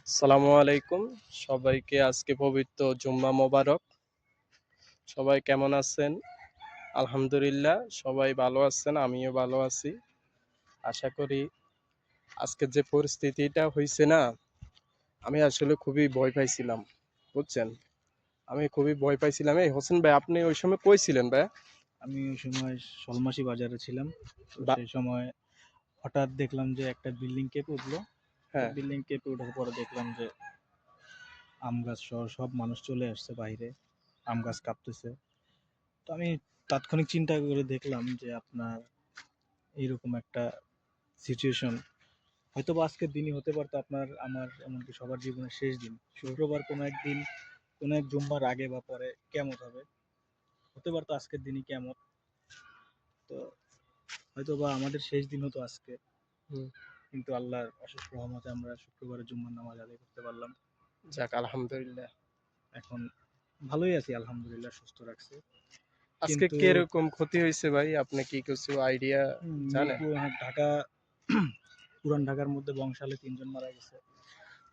আসসালামু আলাইকুম। সবাইকে আজকে পবিত্র জুম্মা মোবারক। সবাই কেমন আছেন? আলহামদুলিল্লাহ সবাই ভালো আছেন, আমিও ভালো আছি। আশা করি আজকের যে পরিস্থিতিটা হইছে না, আমি আসলে খুবই ভয় পাইছিলাম। বুঝছেন? আমি খুবই ভয় পাইছিলাম। এই হোসেন ভাই, আপনি ওই সময় কই ছিলেন ভাইয়া? আমি ওই সময় সলমাসি বাজারে ছিলাম। তো বা সেই সময় হঠাৎ দেখলাম যে একটা বিল্ডিং কেঁপে উঠলো। তো হ্যাঁ, বিল্ডিং কেঁপে ওঠার পরে দেখলাম যে আম গাছ সহ সব মানুষ চলে আসছে বাইরে, আম গাছ কাঁপতেছে। তো আমি তাৎক্ষণিক চিন্তা করে দেখলাম যে আপনার এইরকম একটা সিচুয়েশন হয়তো বা আজকের দিনই হতে পারতো, আপনার আমার এমনকি সবার জীবনের শেষ দিন। শুক্রবার কোনো একদিন, কোনো এক জুম্মার আগে বা পরে কেমত হবে, হতে পারতো আজকের দিনই কেমত। তো হয়তো বা আমাদের শেষ দিন হতো আজকে, হুম, কিন্তু আল্লাহর অশেষ রহমতে আমরা শুক্রবারে জুম্মার নামাজ আদায় করতে পারলাম। যাক আলহামদুলিল্লাহ। এখন ভালোই আছি, আলহামদুলিল্লাহ, সুস্থ রাখছে। আজকে কিন্তু কিরকম ক্ষতি হইছে ভাই? আপনি কি কিছু আইডিয়া জানেন? মিরপুর, হ্যাঁ, ঢাকা, পুরান ঢাকার মধ্যে বংশালে 3 জন মারা গেছে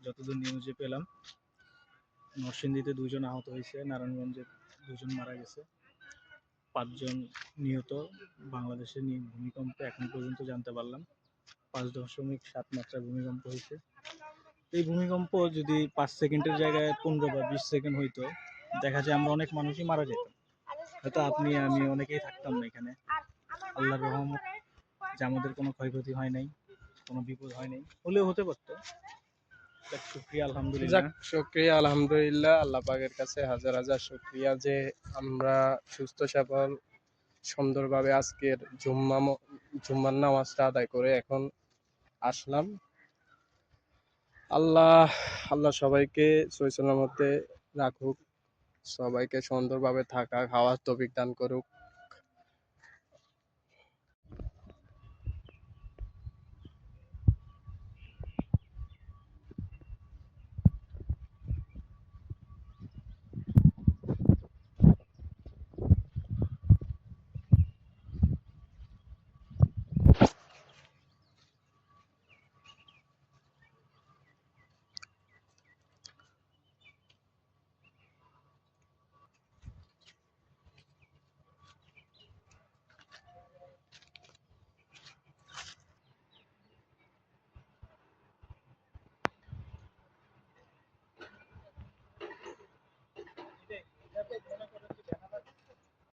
যতদূর নিউজে পেলাম। নরসিংদীতে 2 জন আহত হয়েছে, নারায়ণগঞ্জে 2 জন মারা গেছে, 5 জন নিহত। বাংলাদেশের ভূমিকম্পে এখন পর্যন্ত জানতে পারলাম 5.7 মাত্রার ভূমিকম্প হয়েছে। এই ভূমিকম্প যদি 5 সেকেন্ডের জায়গায় 15 বা 20 সেকেন্ড হইতো, দেখা যায় আমরা অনেক মানুষই মারা যেতাম। হয়তো আপনি আমি অনেকেই থাকতাম না এখানে। আল্লাহর রহমত যে আমাদের কোনো ক্ষয়ক্ষতি হয় নাই, কোনো বিপদ হয় নাই, হলেও হতে পারতো। যাক, শুক্রিয়া, যাক আলহামদুলিল্লাহ। শুকরিয়া আলহামদুলিল্লাহ, আল্লাহ পাকের কাছে হাজার হাজার শুকরিয়া যে আমরা সুস্থ সবল সুন্দরভাবে আজকের জুম্মার নামাজটা আদায় করে এখন আসলাম। আল্লাহ আল্লাহ সবাইকে সহি সালামতে রাখুক, সবাইকে সুন্দরভাবে থাকা খাওয়ার তৌফিক দান করুক।